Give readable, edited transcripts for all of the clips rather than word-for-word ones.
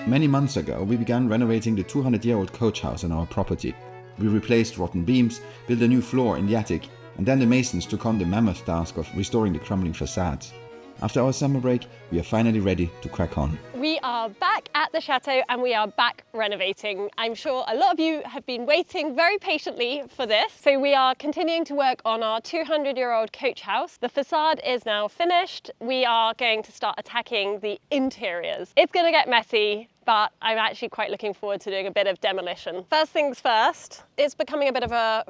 Many months ago, we began renovating the 200-year-old coach house on our property. We replaced rotten beams, built a new floor in the attic, and then the masons took on the mammoth task of restoring the crumbling facades. After our summer break, we are finally ready to crack on. We are back at the Chateau and we are back renovating. I'm sure a lot of you have been waiting very patiently for this. So we are continuing to work on our 200-year-old coach house. The facade is now finished. We are going to start attacking the interiors. It's going to get messy, but I'm actually quite looking forward to doing a bit of demolition. First things first, it's becoming a bit of a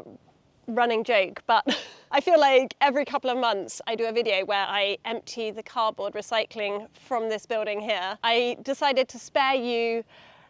running joke, but I feel like every couple of months I do a video where I empty the cardboard recycling from this building here. I decided to spare you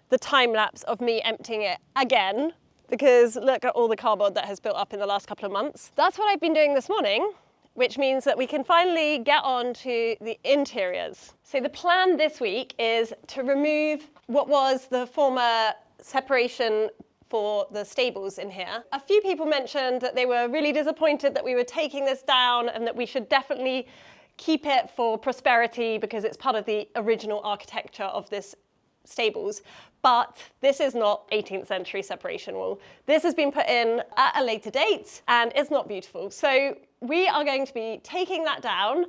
the time lapse of me emptying it again, because look at all the cardboard that has built up in the last couple of months. That's what I've been doing this morning, which means that we can finally get on to the interiors. So the plan this week is to remove what was the former separation for the stables in here. A few people mentioned that they were really disappointed that we were taking this down and that we should definitely keep it for prosperity because it's part of the original architecture of this stables. But this is not 18th century separation wall. This has been put in at a later date and it's not beautiful. So we are going to be taking that down.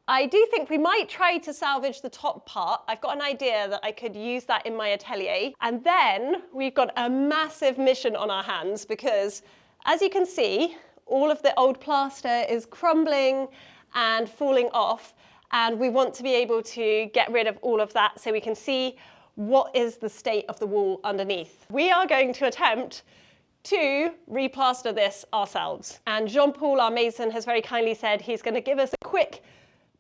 I do think we might try to salvage the top part. I've got an idea that I could use that in my atelier. And then we've got a massive mission on our hands because, as you can see, all of the old plaster is crumbling and falling off. And we want to be able to get rid of all of that so we can see what is the state of the wall underneath. We are going to attempt to replaster this ourselves. And Jean-Paul, our mason, has very kindly said he's going to give us a quick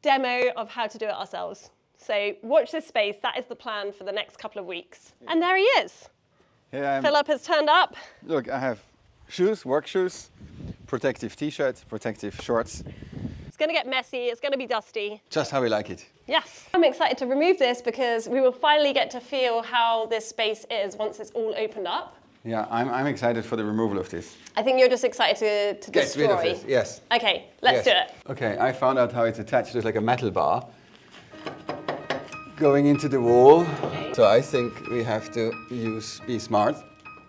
demo of how to do it ourselves. So watch this space. That is the plan for the next couple of weeks. And there he is. Yeah, Philip has turned up. Look, I have shoes, work shoes, protective t-shirt, protective shorts. It's going to get messy. It's going to be dusty. Just how we like it. Yes. I'm excited to remove this because we will finally get to feel how this space is once it's all opened up. Yeah, I'm excited for the removal of this. I think you're just excited to Get destroy. rid of this, yes. Okay, let's do it. Okay, I found out how it's attached. There's like a metal bar going into the wall. So I think we have to be smart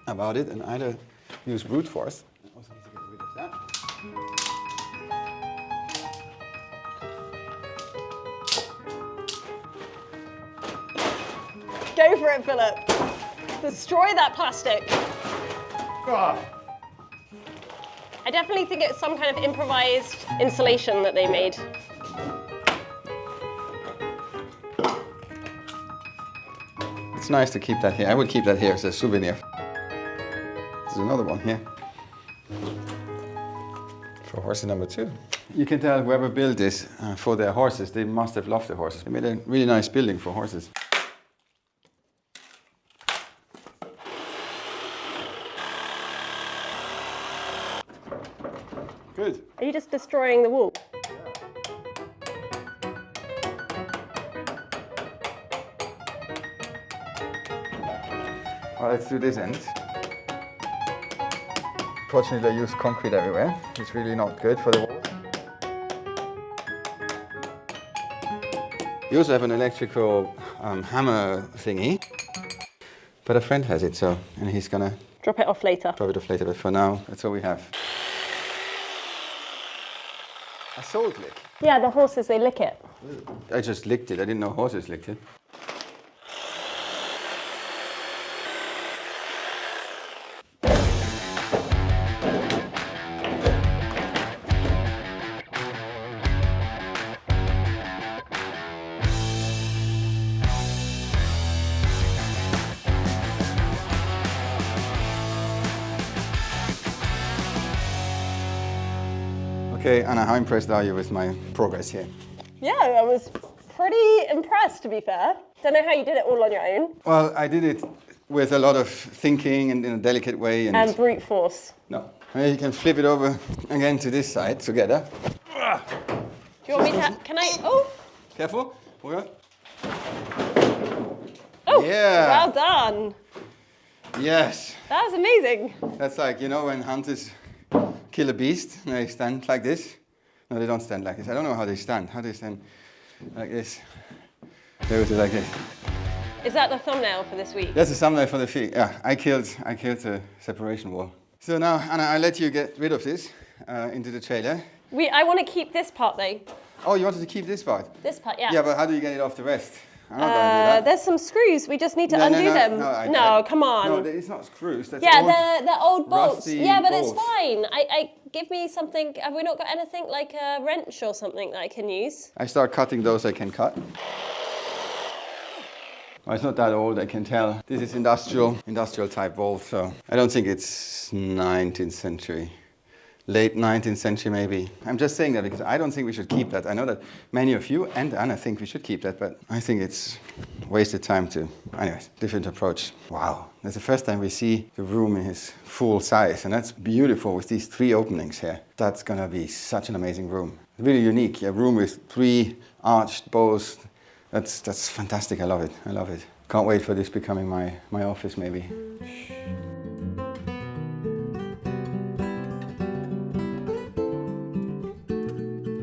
about it and either use brute force. I also need to get rid of that. Go for it, Philip. Destroy that plastic. Ah. I definitely think it's some kind of improvised insulation that they made. It's nice to keep that here. I would keep that here as a souvenir. There's another one here. For horse number 2. You can tell whoever built this for their horses, they must have loved the horses. They made a really nice building for horses. Good. Are you just destroying the wall? Well, let's do this end. Fortunately, I used concrete everywhere. It's really not good for the walls. You also have an electrical hammer thingy, but a friend has it, and he's gonna Drop it off later. drop it off later. But for now, that's all we have. A salt lick. Yeah, the horses, they lick it. I just licked it. I didn't know horses licked it. Okay, Anna, how impressed are you with my progress here? Yeah, I was pretty impressed, to be fair. Don't know how you did it all on your own. Well, I did it with a lot of thinking and in a delicate way. And brute force. No. You can flip it over again to this side together. Do you want me to, can I, oh. Careful. Hold on. Oh, yeah. Well done. Yes. That was amazing. That's like, you know, when hunters kill a beast, they stand like this. No, they don't stand like this. I don't know how they stand. How do they stand like this? They would do like this. Is that the thumbnail for this week? That's a thumbnail for the feet. Yeah, I killed the separation wall. So now, Anna, I'll let you get rid of this into the trailer. I want to keep this part though. Oh, you wanted to keep this part? This part, yeah. Yeah, but how do you get it off the rest? I'm not going to do that. There's some screws. We just need to undo them. No, come on. No, it's not screws. That's yeah, they're old bolts. Yeah, but bolts. it's fine. I give me something. Have we not got anything like a wrench or something that I can use? I start cutting those I can cut. Well, it's not that old, I can tell. This is industrial type bolt, so I don't think it's 19th century. Late 19th century, maybe. I'm just saying that because I don't think we should keep that. I know that many of you and Anna think we should keep that, but I think it's wasted time to. Anyways, different approach. Wow, that's the first time we see the room in its full size, and that's beautiful with these 3 openings here. That's gonna be such an amazing room. Really unique, a room with 3 arched bows. That's fantastic. I love it. I love it. Can't wait for this becoming my office, maybe.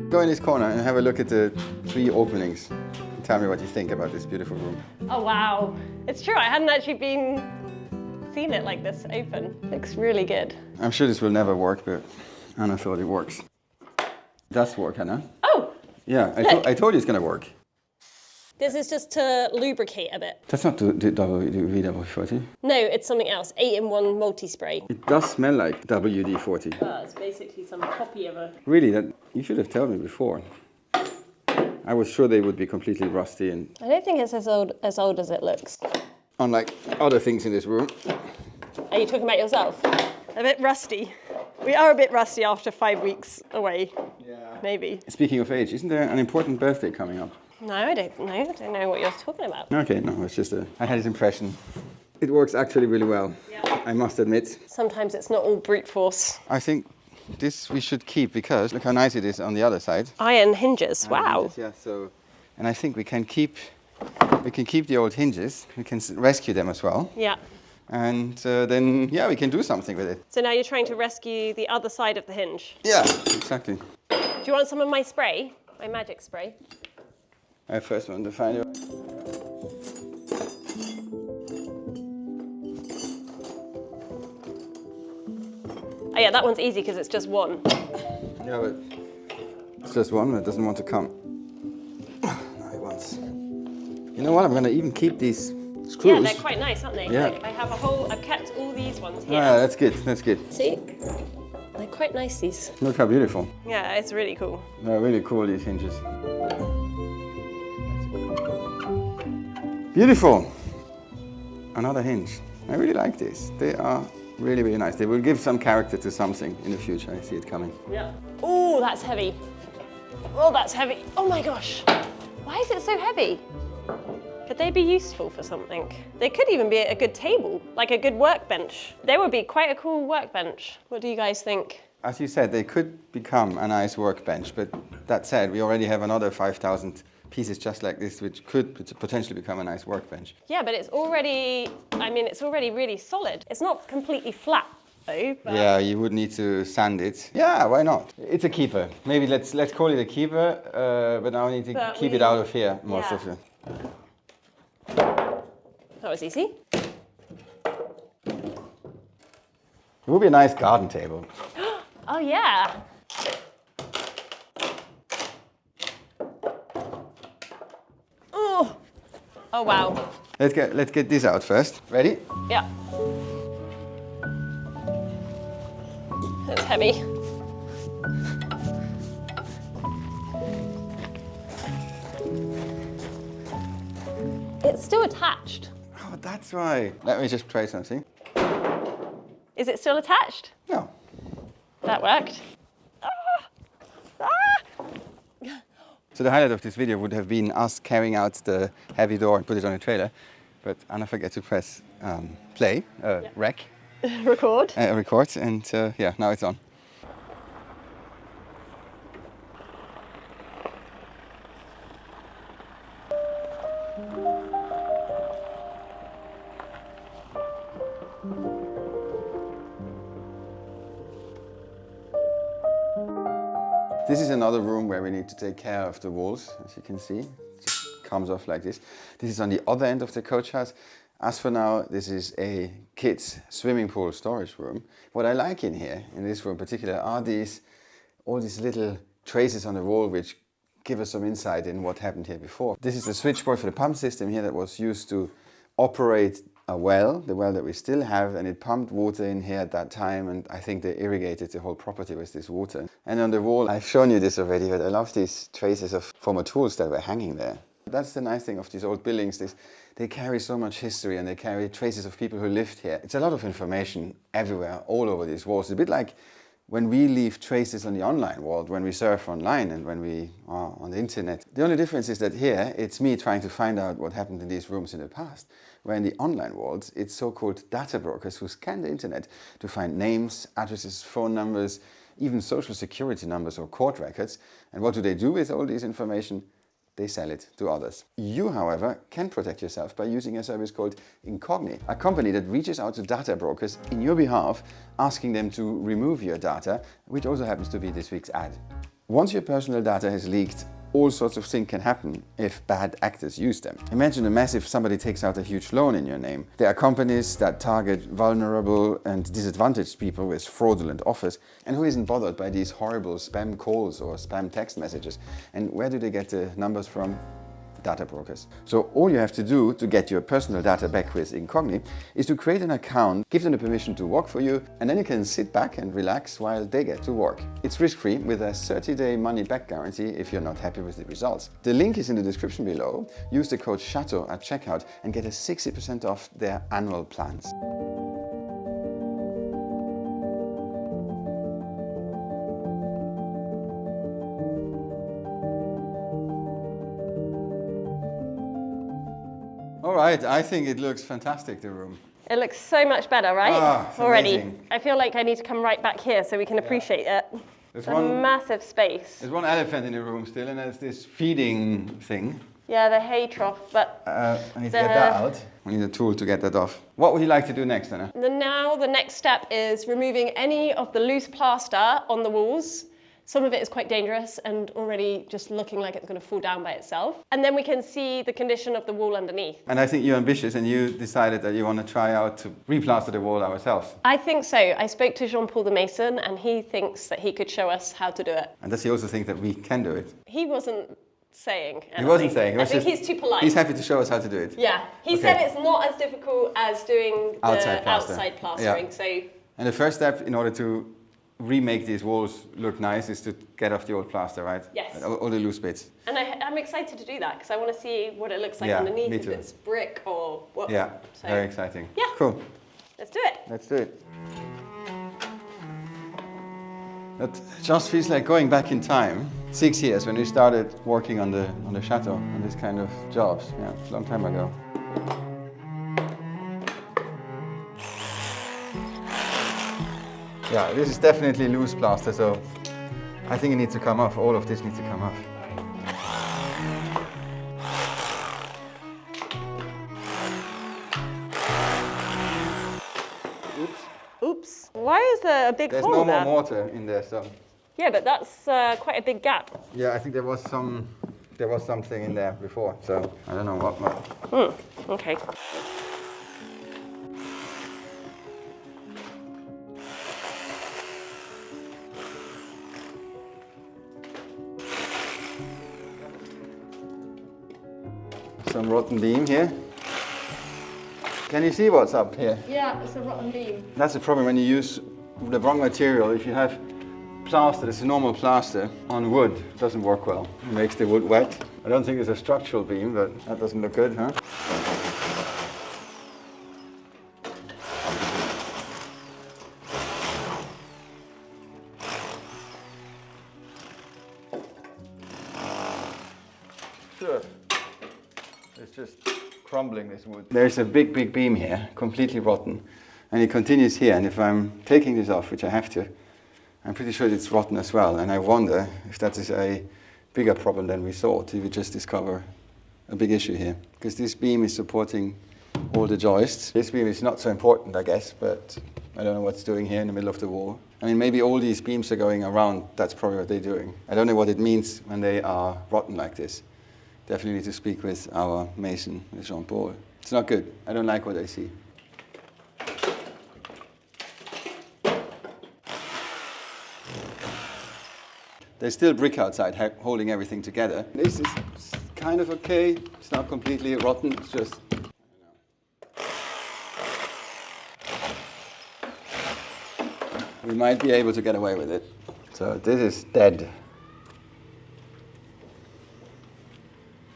Go in this corner and have a look at the 3 openings. Tell me what you think about this beautiful room. Oh wow, it's true. I hadn't actually seen it like this open. Looks really good. I'm sure this will never work, but Anna thought it works. It does work, Anna. Oh. Yeah, I told you it's gonna work. This is just to lubricate a bit. That's not the WD-40. No, it's something else. 8-in-1 multi-spray. It does smell like WD-40. It's basically some copy of a... Really, you should have told me before. I was sure they would be completely rusty and... I don't think it's as old as it looks. Unlike other things in this room. Are you talking about yourself? A bit rusty. We are a bit rusty after 5 weeks away. Yeah. Maybe. Speaking of age, isn't there an important birthday coming up? No, I don't know. I don't know what you're talking about. Okay, no, it's just I had this impression. It works actually really well, yeah. I must admit. Sometimes it's not all brute force. I think this we should keep because look how nice it is on the other side. Iron hinges, wow. Hinges, yeah, so, and I think we can keep the old hinges. We can rescue them as well. Yeah. And then, yeah, we can do something with it. So now you're trying to rescue the other side of the hinge? Yeah, exactly. Do you want some of my spray? My magic spray? I first want to find it. Oh yeah, that one's easy because it's just one. Yeah, but it's just one that doesn't want to come. No, it wants. You know what? I'm going to even keep these screws. Yeah, they're quite nice, aren't they? Yeah. Look, I've kept all these ones here. Yeah, that's good. That's good. See? They're quite nice, these. Look how beautiful. Yeah, it's really cool. They're really cool, these hinges. Beautiful. Another hinge. I really like this. They are really, really nice. They will give some character to something in the future. I see it coming. Yeah. Oh, that's heavy. Oh, that's heavy. Oh my gosh. Why is it so heavy? Could they be useful for something? They could even be a good table, like a good workbench. They would be quite a cool workbench. What do you guys think? As you said, they could become a nice workbench, but that said, we already have another 5,000 pieces just like this, which could potentially become a nice workbench. Yeah, but it's already really solid. It's not completely flat though. But... Yeah, you would need to sand it. Yeah, why not? It's a keeper. Maybe let's call it a keeper, but now we need to keep it out of here most of it. That was easy. It would be a nice garden table. Oh yeah. Oh wow. Let's get this out first. Ready? Yeah. It's heavy. It's still attached. Oh, that's right. Let me just try something. Is it still attached? No. That worked. So the highlight of this video would have been us carrying out the heavy door and put it on a trailer, but Anna forgot to press play, rec. Record. Record, and yeah, now it's on. This is another room where we need to take care of the walls, as you can see. Just comes off like this. This is on the other end of the coach house. As for now, this is a kids' swimming pool storage room. What I like in here, in this room in particular, are all these little traces on the wall which give us some insight in what happened here before. This is the switchboard for the pump system here that was used to operate a well, the well that we still have, and it pumped water in here at that time, and I think they irrigated the whole property with this water. And on the wall, I've shown you this already, but I love these traces of former tools that were hanging there. That's the nice thing of these old buildings. They carry so much history and they carry traces of people who lived here. It's a lot of information everywhere, all over these walls. It's a bit like when we leave traces on the online world, when we surf online and when we are on the internet. The only difference is that here, it's me trying to find out what happened in these rooms in the past. Where in the online world, it's so-called data brokers who scan the internet to find names, addresses, phone numbers, even social security numbers or court records. And what do they do with all this information? They sell it to others. You, however, can protect yourself by using a service called Incogni, a company that reaches out to data brokers in your behalf, asking them to remove your data, which also happens to be this week's ad. Once your personal data has leaked, all sorts of things can happen if bad actors use them. Imagine a mess if somebody takes out a huge loan in your name. There are companies that target vulnerable and disadvantaged people with fraudulent offers, and who isn't bothered by these horrible spam calls or spam text messages? And where do they get the numbers from? Data brokers. So all you have to do to get your personal data back with Incogni is to create an account, give them the permission to work for you, and then you can sit back and relax while they get to work. It's risk-free with a 30-day money-back guarantee if you're not happy with the results. The link is in the description below. Use the code Chateau at checkout and get a 60% off their annual plans. All right, I think it looks fantastic, the room. It looks so much better, right? It's already. amazing. I feel like I need to come right back here so we can appreciate it. It's a massive space. There's one elephant in the room still, and there's this feeding thing. Yeah, the hay trough, but I need to get that out. I need a tool to get that off. What would you like to do next, Anna? Now the next step is removing any of the loose plaster on the walls. Some of it is quite dangerous and already just looking like it's going to fall down by itself. And then we can see the condition of the wall underneath. And I think you're ambitious and you decided that you want to try out to replaster the wall ourselves. I think so. I spoke to Jean-Paul the mason and he thinks that he could show us how to do it. And does he also think that we can do it? He wasn't saying anything. He wasn't saying. I think he's too polite. He's happy to show us how to do it. Yeah. He said it's not as difficult as doing the outside plastering. Yeah. So. And the first step in order to remake these walls look nice is to get off the old plaster, right? Yes. All the loose bits. And I'm excited to do that because I want to see what it looks like underneath, me too. if it's brick or what. Yeah, so, very exciting. Yeah. Cool. Let's do it. Let's do it. It just feels like going back in time. 6 years when we started working on the chateau, on this kind of jobs. Yeah, a long time ago. Yeah, this is definitely loose plaster, so I think it needs to come off. All of this needs to come off. Oops. Why is there a big There's hole no there? more mortar in there, so. Yeah, but that's quite a big gap. Yeah, I think there was something in there before, so I don't know what. Okay. Some rotten beam here. Can you see what's up here? Yeah, it's a rotten beam. That's the problem when you use the wrong material. If you have plaster, it's a normal plaster, on wood, it doesn't work well. It makes the wood wet. I don't think it's a structural beam, but that doesn't look good, huh? Sure. It's just crumbling, this wood. There's a big beam here, completely rotten. And it continues here, and if I'm taking this off, which I have to, I'm pretty sure it's rotten as well. And I wonder if that is a bigger problem than we thought, if we just discover a big issue here. Because this beam is supporting all the joists. This beam is not so important, I guess, but I don't know what's doing here in the middle of the wall. I mean, maybe all these beams are going around. That's probably what they're doing. I don't know what it means when they are rotten like this. definitely need to speak with our mason, with Jean-Paul. It's not good. I don't like what I see. There's still brick outside holding everything together. This is kind of okay. It's not completely rotten. It's just, I don't know. We might be able to get away with it. So this is dead.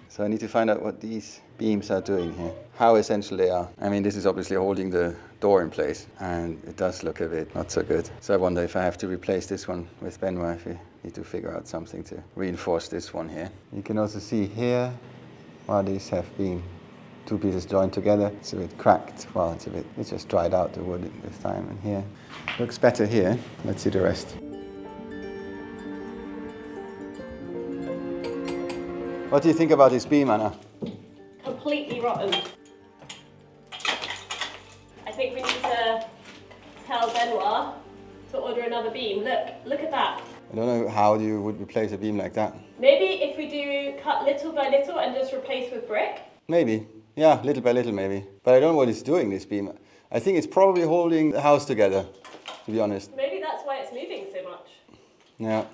So I need to find out what these beams are doing here. How essential they are. I mean, this is obviously holding the door in place, and it does look a bit not so good. So I wonder if I have to replace this one with Benoit, if we need to figure out something to reinforce this one here. You can also see here, while these have been two pieces joined together, it's a bit cracked. Well, it's just dried out the wood this time. And here, looks better here. Let's see the rest. What do you think about this beam, Anna? Completely rotten. I think we need to tell Benoit to order another beam. Look at that. I don't know how you would replace a beam like that. Maybe if we do cut little by little and just replace with brick? Maybe. Yeah, little by little maybe. But I don't know what it's doing, this beam. I think it's probably holding the house together, to be honest. Maybe that's why it's moving so much. Yeah.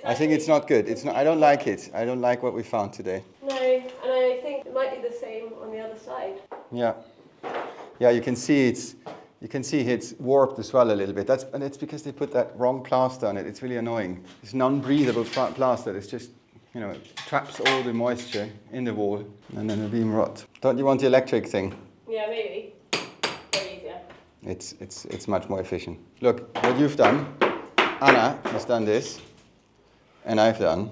I think it's not good. It's not. I don't like it. I don't like what we found today. No, and I think it might be the same on the other side. Yeah. Yeah, you can see it's warped as well a little bit. And it's because they put that wrong plaster on it. It's really annoying. It's non-breathable plaster. It's just, it traps all the moisture in the wall, and then the beam rot. Don't you want the electric thing? Yeah, maybe. Very easier. It's much more efficient. Look what you've done. Anna has done this. And I've done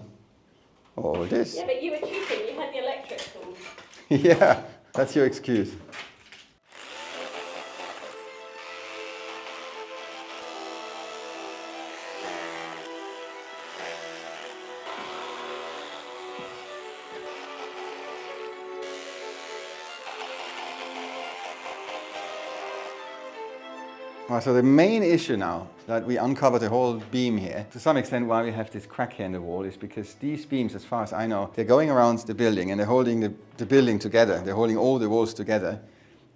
all this. Yeah, but you were cheating. You had the electric tool. Yeah, that's your excuse. So the main issue now that we uncovered the whole beam here, to some extent why we have this crack here in the wall, is because these beams, as far as I know, they're going around the building and they're holding the building together. They're holding all the walls together.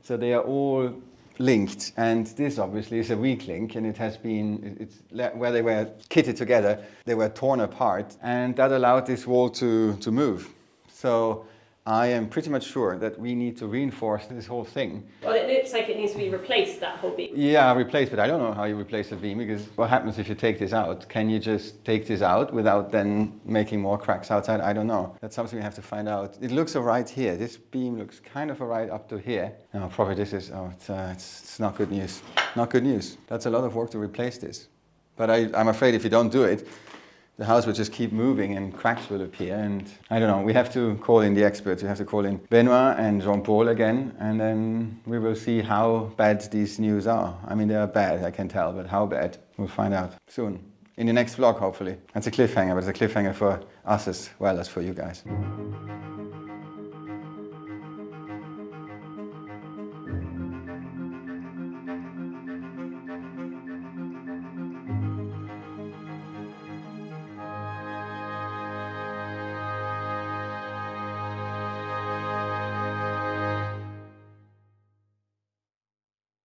So they are all linked, and this obviously is a weak link, and it's where they were kitted together, they were torn apart, and that allowed this wall to move. So I am pretty much sure that we need to reinforce this whole thing. Well, it looks like it needs to be replaced, that whole beam. Yeah, replaced, but I don't know how you replace a beam, because what happens if you take this out? Can you just take this out without then making more cracks outside? I don't know. That's something we have to find out. It looks all right here. This beam looks kind of all right up to here. No, probably this is, it's not good news. Not good news. That's a lot of work to replace this. But I'm afraid if you don't do it, the house will just keep moving and cracks will appear, and I don't know, we have to call in the experts. We have to call in Benoit and Jean-Paul again, and then we will see how bad these news are. I mean, they are bad, I can tell, but how bad, we'll find out soon. In the next vlog, hopefully. That's a cliffhanger, but it's a cliffhanger for us as well as for you guys.